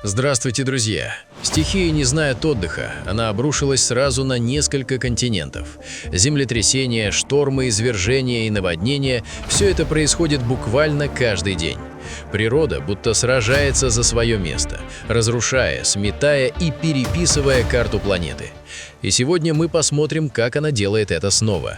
Здравствуйте, друзья! Стихия не знает отдыха, она обрушилась сразу на несколько континентов. Землетрясения, штормы, извержения и наводнения – все это происходит буквально каждый день. Природа будто сражается за свое место, разрушая, сметая и переписывая карту планеты. И сегодня мы посмотрим, как она делает это снова.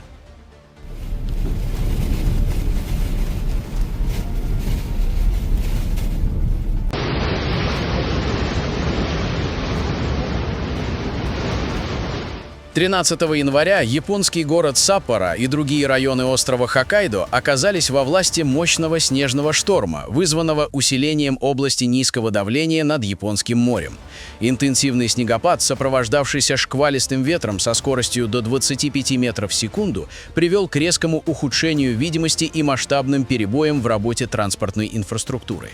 Тринадцатого января японский город Саппоро и другие районы острова Хоккайдо оказались во власти мощного снежного шторма, вызванного усилением области низкого давления над Японским морем. Интенсивный снегопад, сопровождавшийся шквалистым ветром со скоростью до 25 метров в секунду, привел к резкому ухудшению видимости и масштабным перебоям в работе транспортной инфраструктуры.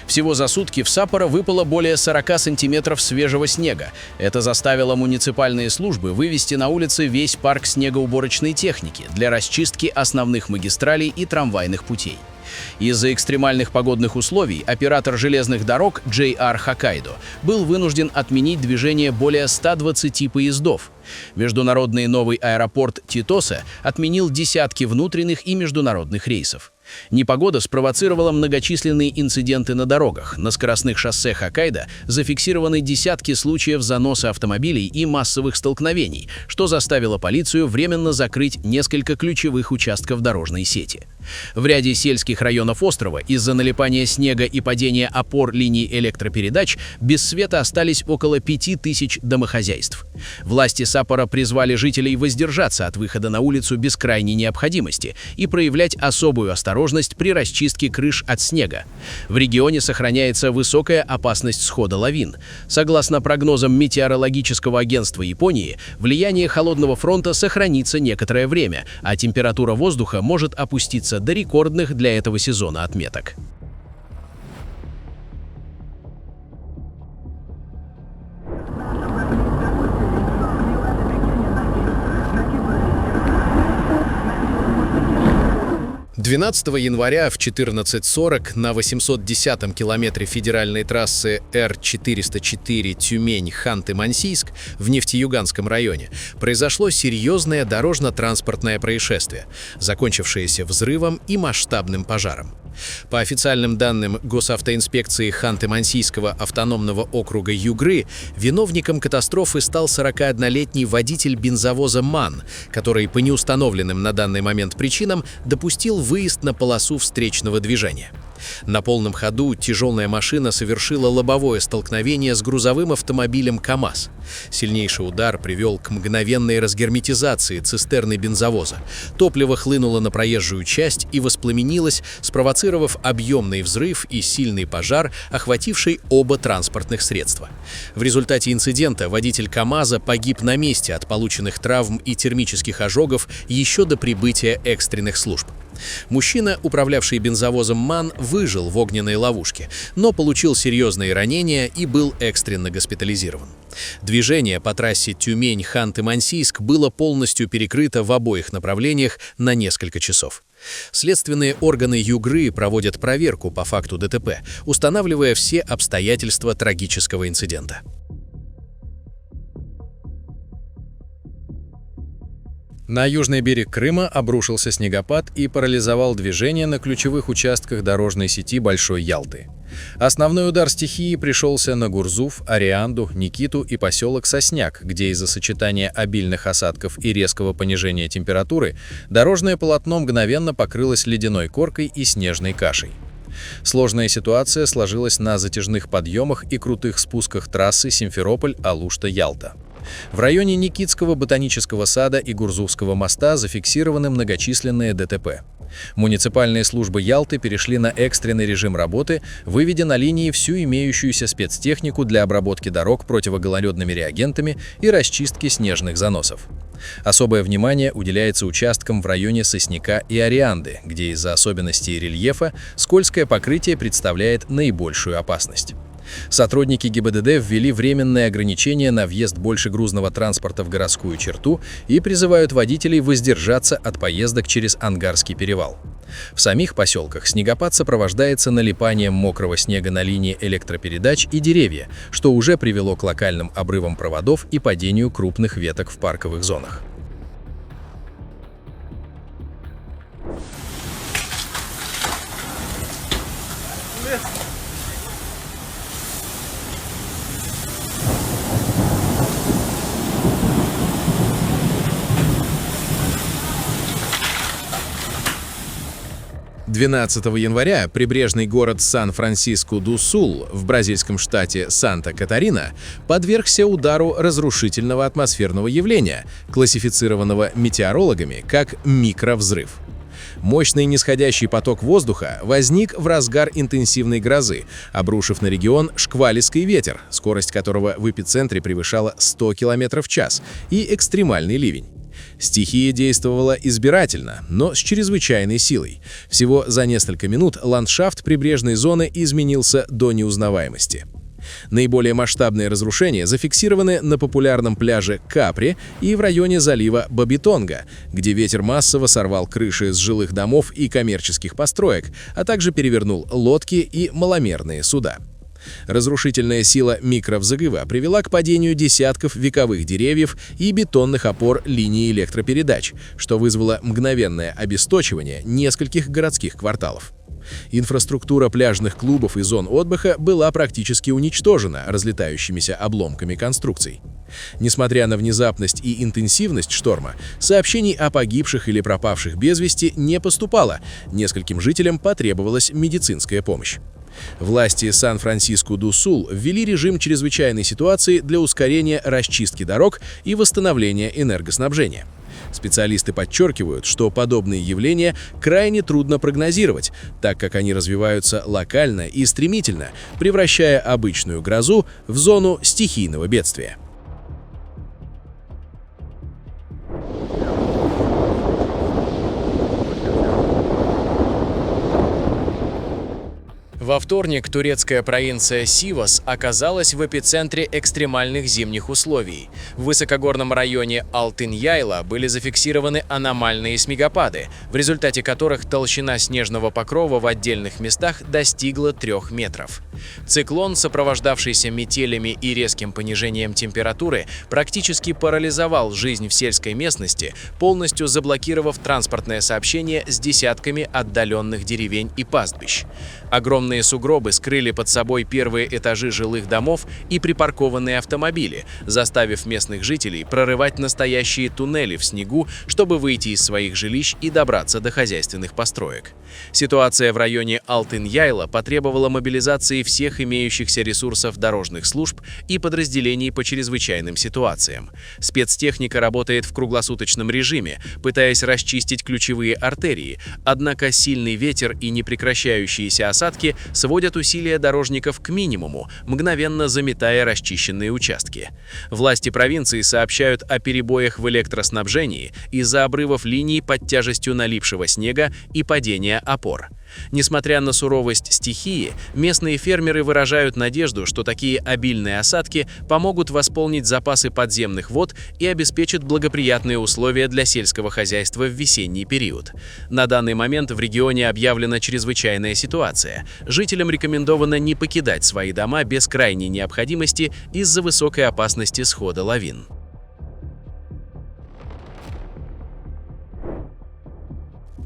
Всего за сутки в Саппоро выпало более 40 сантиметров свежего снега. Это заставило муниципальные службы вывести на улицы весь парк снегоуборочной техники для расчистки основных магистралей и трамвайных путей. Из-за экстремальных погодных условий оператор железных дорог JR Hokkaido был вынужден отменить движение более 120 поездов. Международный новый аэропорт Читосе отменил десятки внутренних и международных рейсов. Непогода спровоцировала многочисленные инциденты на дорогах. На скоростных шоссе Хоккайдо зафиксированы десятки случаев заноса автомобилей и массовых столкновений, что заставило полицию временно закрыть несколько ключевых участков дорожной сети. В ряде сельских районов острова из-за налипания снега и падения опор линий электропередач без света остались около 5000 домохозяйств. Власти Саппоро призвали жителей воздержаться от выхода на улицу без крайней необходимости и проявлять особую осторожность при расчистке крыш от снега. В регионе сохраняется высокая опасность схода лавин. Согласно прогнозам Метеорологического агентства Японии, влияние холодного фронта сохранится некоторое время, а температура воздуха может опуститься до рекордных для этого сезона отметок. «12 января в 14:40 на 810-м километре федеральной трассы Р-404 Тюмень-Ханты-Мансийск в Нефтеюганском районе произошло серьезное дорожно-транспортное происшествие, закончившееся взрывом и масштабным пожаром. По официальным данным Госавтоинспекции Ханты-Мансийского автономного округа Югры, виновником катастрофы стал 41-летний водитель бензовоза МАН, который по неустановленным на данный момент причинам допустил выезд на полосу встречного движения. На полном ходу тяжелая машина совершила лобовое столкновение с грузовым автомобилем КАМАЗ. Сильнейший удар привел к мгновенной разгерметизации цистерны бензовоза. Топливо хлынуло на проезжую часть и воспламенилось, спровоцировав объемный взрыв и сильный пожар, охвативший оба транспортных средства. В результате инцидента водитель КАМАЗа погиб на месте от полученных травм и термических ожогов еще до прибытия экстренных служб. Мужчина, управлявший бензовозом МАН, выжил в огненной ловушке, но получил серьезные ранения и был экстренно госпитализирован. Движение по трассе Тюмень-Ханты-Мансийск было полностью перекрыто в обоих направлениях на несколько часов. Следственные органы Югры проводят проверку по факту ДТП, устанавливая все обстоятельства трагического инцидента. На южный берег Крыма обрушился снегопад и парализовал движение на ключевых участках дорожной сети Большой Ялты. Основной удар стихии пришелся на Гурзуф, Арианду, Никиту и поселок Сосняк, где из-за сочетания обильных осадков и резкого понижения температуры дорожное полотно мгновенно покрылось ледяной коркой и снежной кашей. Сложная ситуация сложилась на затяжных подъемах и крутых спусках трассы Симферополь-Алушта-Ялта. В районе Никитского ботанического сада и Гурзуфского моста зафиксированы многочисленные ДТП. Муниципальные службы Ялты перешли на экстренный режим работы, выведя на линии всю имеющуюся спецтехнику для обработки дорог противогололедными реагентами и расчистки снежных заносов. Особое внимание уделяется участкам в районе Сосняка и Арианды, где из-за особенностей рельефа скользкое покрытие представляет наибольшую опасность. Сотрудники ГИБДД ввели временные ограничения на въезд большегрузного транспорта в городскую черту и призывают водителей воздержаться от поездок через Ангарский перевал. В самих поселках снегопад сопровождается налипанием мокрого снега на линии электропередач и деревья, что уже привело к локальным обрывам проводов и падению крупных веток в парковых зонах. «12 января прибрежный город Сан-Франсиско-ду-Сул в бразильском штате Санта-Катарина подвергся удару разрушительного атмосферного явления, классифицированного метеорологами как микровзрыв. Мощный нисходящий поток воздуха возник в разгар интенсивной грозы, обрушив на регион шквалистый ветер, скорость которого в эпицентре превышала 100 км в час, и экстремальный ливень. Стихия действовала избирательно, но с чрезвычайной силой. Всего за несколько минут ландшафт прибрежной зоны изменился до неузнаваемости. Наиболее масштабные разрушения зафиксированы на популярном пляже Капри и в районе залива Бабитонга, где ветер массово сорвал крыши с жилых домов и коммерческих построек, а также перевернул лодки и маломерные суда. Разрушительная сила микровзрыва привела к падению десятков вековых деревьев и бетонных опор линий электропередач, что вызвало мгновенное обесточивание нескольких городских кварталов. Инфраструктура пляжных клубов и зон отдыха была практически уничтожена разлетающимися обломками конструкций. Несмотря на внезапность и интенсивность шторма, сообщений о погибших или пропавших без вести не поступало, нескольким жителям потребовалась медицинская помощь. Власти Сан-Франсиско-ду-Сул ввели режим чрезвычайной ситуации для ускорения расчистки дорог и восстановления энергоснабжения. Специалисты подчеркивают, что подобные явления крайне трудно прогнозировать, так как они развиваются локально и стремительно, превращая обычную грозу в зону стихийного бедствия. Во вторник турецкая провинция Сивас оказалась в эпицентре экстремальных зимних условий. В высокогорном районе Алтын-Яйла были зафиксированы аномальные снегопады, в результате которых толщина снежного покрова в отдельных местах достигла 3 метров. Циклон, сопровождавшийся метелями и резким понижением температуры, практически парализовал жизнь в сельской местности, полностью заблокировав транспортное сообщение с десятками отдаленных деревень и пастбищ. Огромные сугробы скрыли под собой первые этажи жилых домов и припаркованные автомобили, заставив местных жителей прорывать настоящие туннели в снегу, чтобы выйти из своих жилищ и добраться до хозяйственных построек. Ситуация в районе Алтын-Яйла потребовала мобилизации всех имеющихся ресурсов дорожных служб и подразделений по чрезвычайным ситуациям. Спецтехника работает в круглосуточном режиме, пытаясь расчистить ключевые артерии, однако сильный ветер и непрекращающиеся осадки сводят усилия дорожников к минимуму, мгновенно заметая расчищенные участки. Власти провинции сообщают о перебоях в электроснабжении из-за обрывов линий под тяжестью налипшего снега и падения опор. Несмотря на суровость стихии, местные фермеры выражают надежду, что такие обильные осадки помогут восполнить запасы подземных вод и обеспечат благоприятные условия для сельского хозяйства в весенний период. На данный момент в регионе объявлена чрезвычайная ситуация. Жителям рекомендовано не покидать свои дома без крайней необходимости из-за высокой опасности схода лавин. –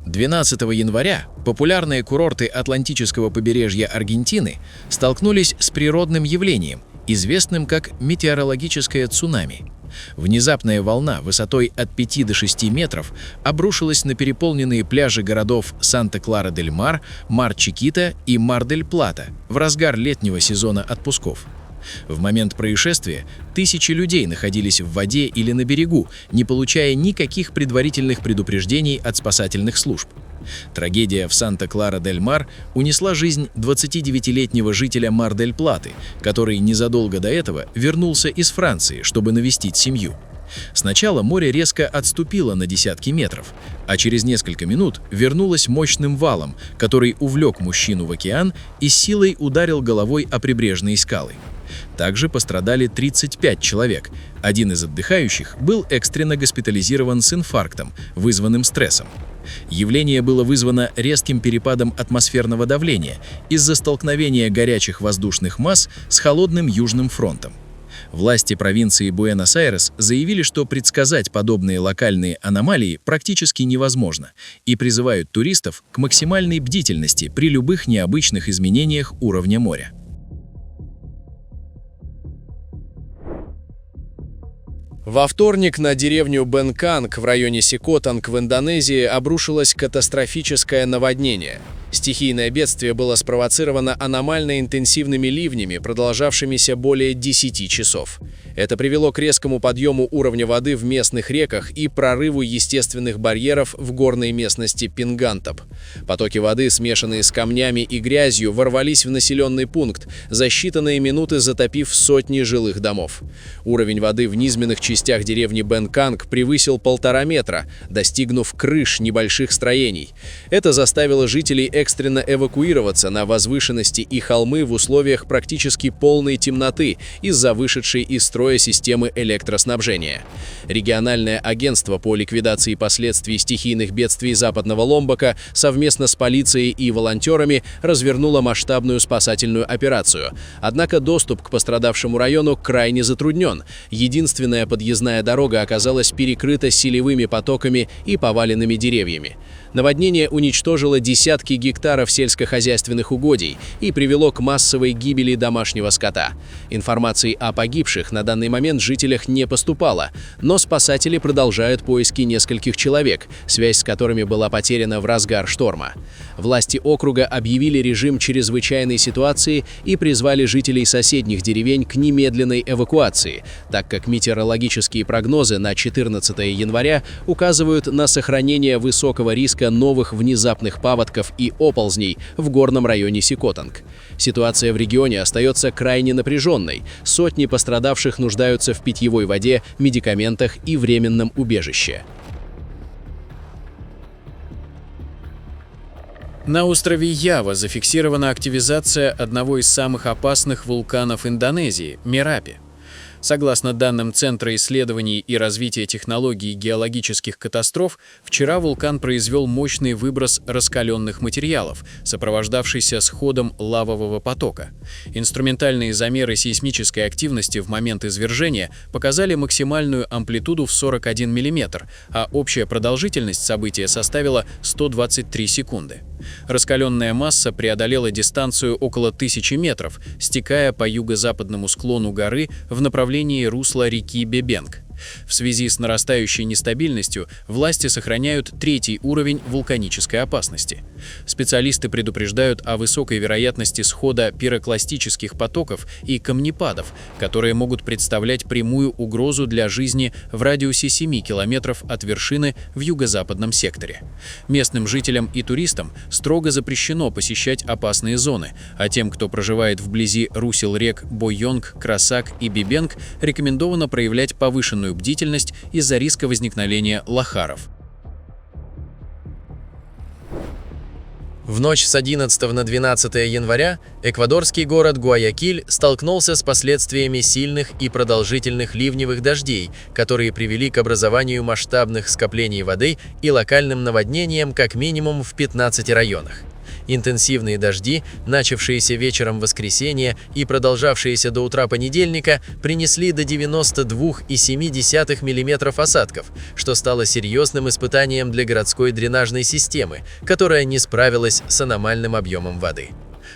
12 января популярные курорты Атлантического побережья Аргентины столкнулись с природным явлением, известным как метеорологическое цунами. Внезапная волна высотой от 5 до 6 метров обрушилась на переполненные пляжи городов Санта-Клара-дель-Мар, Мар-Чикита и Мар-дель-Плата в разгар летнего сезона отпусков. В момент происшествия тысячи людей находились в воде или на берегу, не получая никаких предварительных предупреждений от спасательных служб. Трагедия в Санта-Клара-дель-Мар унесла жизнь 29-летнего жителя Мар-дель-Платы, который незадолго до этого вернулся из Франции, чтобы навестить семью. Сначала море резко отступило на десятки метров, а через несколько минут вернулось мощным валом, который увлек мужчину в океан и силой ударил головой о прибрежные скалы. Также пострадали 35 человек. Один из отдыхающих был экстренно госпитализирован с инфарктом, вызванным стрессом. Явление было вызвано резким перепадом атмосферного давления из-за столкновения горячих воздушных масс с холодным Южным фронтом. Власти провинции Буэнос-Айрес заявили, что предсказать подобные локальные аномалии практически невозможно и призывают туристов к максимальной бдительности при любых необычных изменениях уровня моря. Во вторник на деревню Бенканг в районе Сикотанг в Индонезии обрушилось катастрофическое наводнение. Стихийное бедствие было спровоцировано аномально интенсивными ливнями, продолжавшимися более 10 часов. Это привело к резкому подъему уровня воды в местных реках и прорыву естественных барьеров в горной местности Пингантоп. Потоки воды, смешанные с камнями и грязью, ворвались в населенный пункт, за считанные минуты затопив сотни жилых домов. Уровень воды в низменных частях деревни Бенканг превысил 1,5 метра, достигнув крыш небольших строений. Это заставило жителей экстренно эвакуироваться на возвышенности и холмы в условиях практически полной темноты из-за вышедшей из строя системы электроснабжения. Региональное агентство по ликвидации последствий стихийных бедствий Западного Ломбока совместно с полицией и волонтерами развернуло масштабную спасательную операцию. Однако доступ к пострадавшему району крайне затруднен. Единственная подъездная дорога оказалась перекрыта селевыми потоками и поваленными деревьями. Наводнение уничтожило десятки гектаров сельскохозяйственных угодий и привело к массовой гибели домашнего скота. Информации о погибших на данный момент жителях не поступало, но спасатели продолжают поиски нескольких человек, связь с которыми была потеряна в разгар шторма. Власти округа объявили режим чрезвычайной ситуации и призвали жителей соседних деревень к немедленной эвакуации, так как метеорологические прогнозы на 14 января указывают на сохранение высокого риска новых внезапных паводков и оползней в горном районе Сикотанг. Ситуация в регионе остается крайне напряженной. Сотни пострадавших нуждаются в питьевой воде, медикаментах и временном убежище. На острове Ява зафиксирована активизация одного из самых опасных вулканов Индонезии – Мерапи. Согласно данным Центра исследований и развития технологий геологических катастроф, вчера вулкан произвел мощный выброс раскаленных материалов, сопровождавшийся сходом лавового потока. Инструментальные замеры сейсмической активности в момент извержения показали максимальную амплитуду в 41 мм, а общая продолжительность события составила 123 секунды. Раскаленная масса преодолела дистанцию около 1000 метров, стекая по юго-западному склону горы в направлении русла реки Бебенг. В связи с нарастающей нестабильностью власти сохраняют 3-й уровень вулканической опасности. Специалисты предупреждают о высокой вероятности схода пирокластических потоков и камнепадов, которые могут представлять прямую угрозу для жизни в радиусе 7 километров от вершины в юго-западном секторе. Местным жителям и туристам строго запрещено посещать опасные зоны, а тем, кто проживает вблизи русел рек Бойонг, Красак и Бибенг, рекомендовано проявлять повышенную бдительность из-за риска возникновения лохаров. В ночь с 11 на 12 января эквадорский город Гуаякиль столкнулся с последствиями сильных и продолжительных ливневых дождей, которые привели к образованию масштабных скоплений воды и локальным наводнениям как минимум в 15 районах. Интенсивные дожди, начавшиеся вечером воскресенья и продолжавшиеся до утра понедельника, принесли до 92,7 мм осадков, что стало серьезным испытанием для городской дренажной системы, которая не справилась с аномальным объемом воды.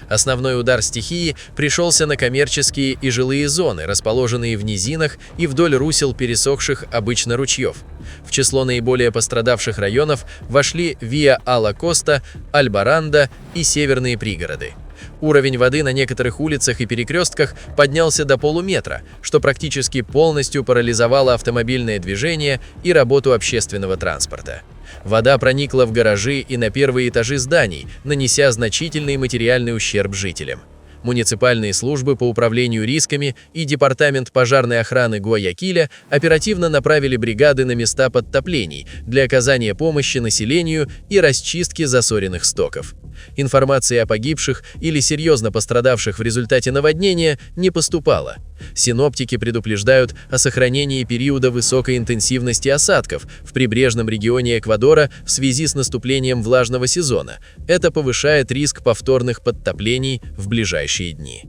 Основной удар стихии пришелся на коммерческие и жилые зоны, расположенные в низинах и вдоль русел пересохших обычно ручьев. В число наиболее пострадавших районов вошли Виа-Ала-Коста, Альбаранда и северные пригороды. Уровень воды на некоторых улицах и перекрестках поднялся до полуметра, что практически полностью парализовало автомобильное движение и работу общественного транспорта. Вода проникла в гаражи и на первые этажи зданий, нанеся значительный материальный ущерб жителям. Муниципальные службы по управлению рисками и Департамент пожарной охраны Гуаякиля оперативно направили бригады на места подтоплений для оказания помощи населению и расчистки засоренных стоков. Информации о погибших или серьезно пострадавших в результате наводнения не поступало. Синоптики предупреждают о сохранении периода высокой интенсивности осадков в прибрежном регионе Эквадора в связи с наступлением влажного сезона. Это повышает риск повторных подтоплений в ближайшие дни.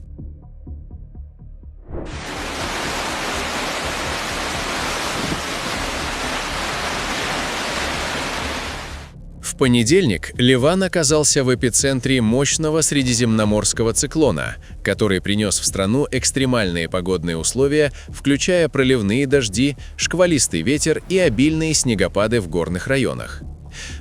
В понедельник Ливан оказался в эпицентре мощного средиземноморского циклона, который принес в страну экстремальные погодные условия, включая проливные дожди, шквалистый ветер и обильные снегопады в горных районах.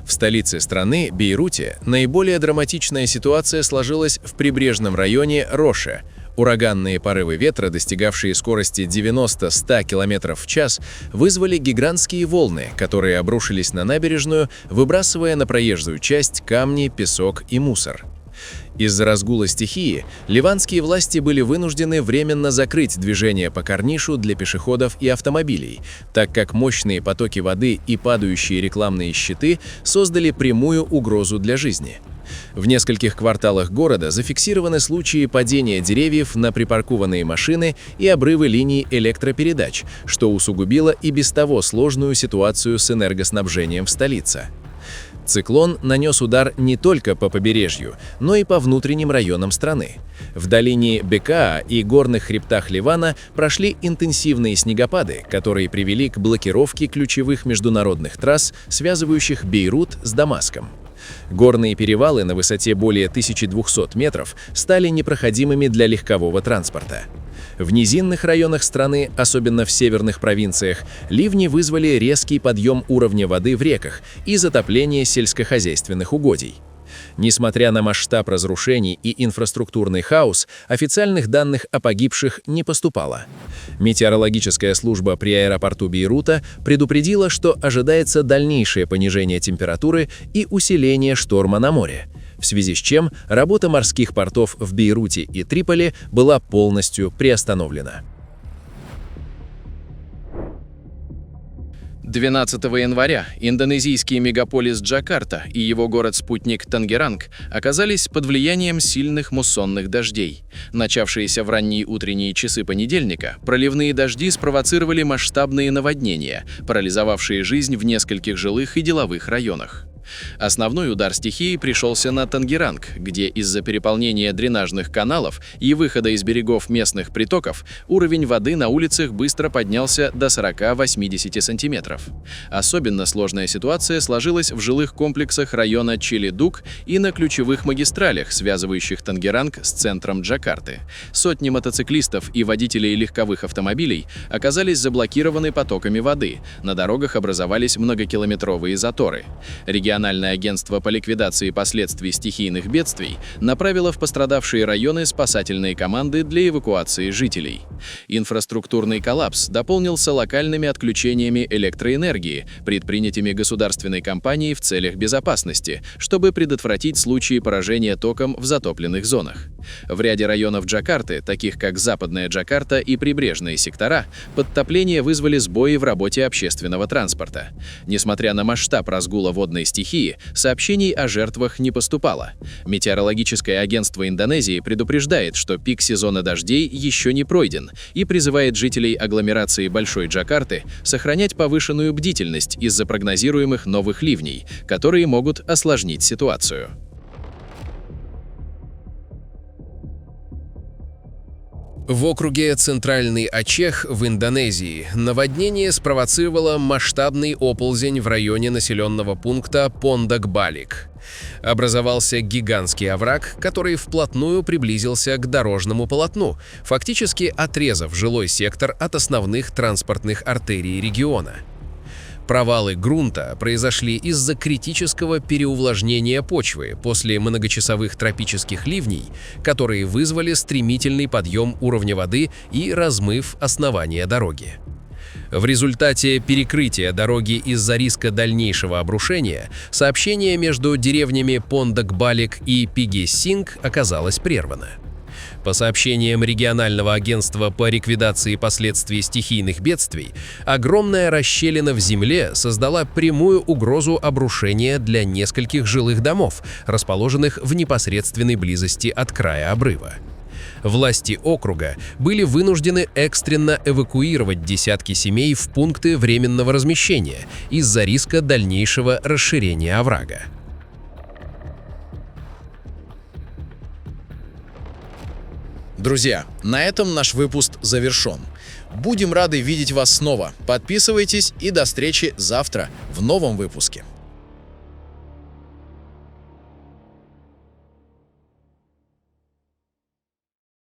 В столице страны, Бейруте, наиболее драматичная ситуация сложилась в прибрежном районе Роше. Ураганные порывы ветра, достигавшие скорости 90-100 км в час, вызвали гигантские волны, которые обрушились на набережную, выбрасывая на проезжую часть камни, песок и мусор. Из-за разгула стихии ливанские власти были вынуждены временно закрыть движение по корнишу для пешеходов и автомобилей, так как мощные потоки воды и падающие рекламные щиты создали прямую угрозу для жизни. В нескольких кварталах города зафиксированы случаи падения деревьев на припаркованные машины и обрывы линий электропередач, что усугубило и без того сложную ситуацию с энергоснабжением в столице. Циклон нанес удар не только по побережью, но и по внутренним районам страны. В долине Бекаа и горных хребтах Ливана прошли интенсивные снегопады, которые привели к блокировке ключевых международных трасс, связывающих Бейрут с Дамаском. Горные перевалы на высоте более 1200 метров стали непроходимыми для легкового транспорта. В низинных районах страны, особенно в северных провинциях, ливни вызвали резкий подъем уровня воды в реках и затопление сельскохозяйственных угодий. Несмотря на масштаб разрушений и инфраструктурный хаос, официальных данных о погибших не поступало. Метеорологическая служба при аэропорту Бейрута предупредила, что ожидается дальнейшее понижение температуры и усиление шторма на море, в связи с чем работа морских портов в Бейруте и Триполи была полностью приостановлена. 12 января индонезийский мегаполис Джакарта и его город-спутник Тангеранг оказались под влиянием сильных муссонных дождей. Начавшиеся в ранние утренние часы понедельника, проливные дожди спровоцировали масштабные наводнения, парализовавшие жизнь в нескольких жилых и деловых районах. Основной удар стихии пришелся на Тангеранг, где из-за переполнения дренажных каналов и выхода из берегов местных притоков уровень воды на улицах быстро поднялся до 40-80 сантиметров. Особенно сложная ситуация сложилась в жилых комплексах района Чили-Дук и на ключевых магистралях, связывающих Тангеранг с центром Джакарты. Сотни мотоциклистов и водителей легковых автомобилей оказались заблокированы потоками воды, на дорогах образовались многокилометровые заторы. Региональное агентство по ликвидации последствий стихийных бедствий направило в пострадавшие районы спасательные команды для эвакуации жителей. Инфраструктурный коллапс дополнился локальными отключениями электроэнергии, предпринятыми государственной компанией в целях безопасности, чтобы предотвратить случаи поражения током в затопленных зонах. В ряде районов Джакарты, таких как Западная Джакарта и прибрежные сектора, подтопления вызвали сбои в работе общественного транспорта. Несмотря на масштаб разгула водной стихии, сообщений о жертвах не поступало. Метеорологическое агентство Индонезии предупреждает, что пик сезона дождей еще не пройден, и призывает жителей агломерации Большой Джакарты сохранять повышенную бдительность из-за прогнозируемых новых ливней, которые могут осложнить ситуацию. В округе Центральный Ачех в Индонезии наводнение спровоцировало масштабный оползень в районе населенного пункта Пондак-Балик. Образовался гигантский овраг, который вплотную приблизился к дорожному полотну, фактически отрезав жилой сектор от основных транспортных артерий региона. Провалы грунта произошли из-за критического переувлажнения почвы после многочасовых тропических ливней, которые вызвали стремительный подъем уровня воды и размыв основания дороги. В результате перекрытия дороги из-за риска дальнейшего обрушения сообщение между деревнями Пондак-Балик и Пиге-Синг оказалось прервано. По сообщениям регионального агентства по ликвидации последствий стихийных бедствий, огромная расщелина в земле создала прямую угрозу обрушения для нескольких жилых домов, расположенных в непосредственной близости от края обрыва. Власти округа были вынуждены экстренно эвакуировать десятки семей в пункты временного размещения из-за риска дальнейшего расширения оврага. Друзья, на этом наш выпуск завершен. Будем рады видеть вас снова. Подписывайтесь и до встречи завтра в новом выпуске.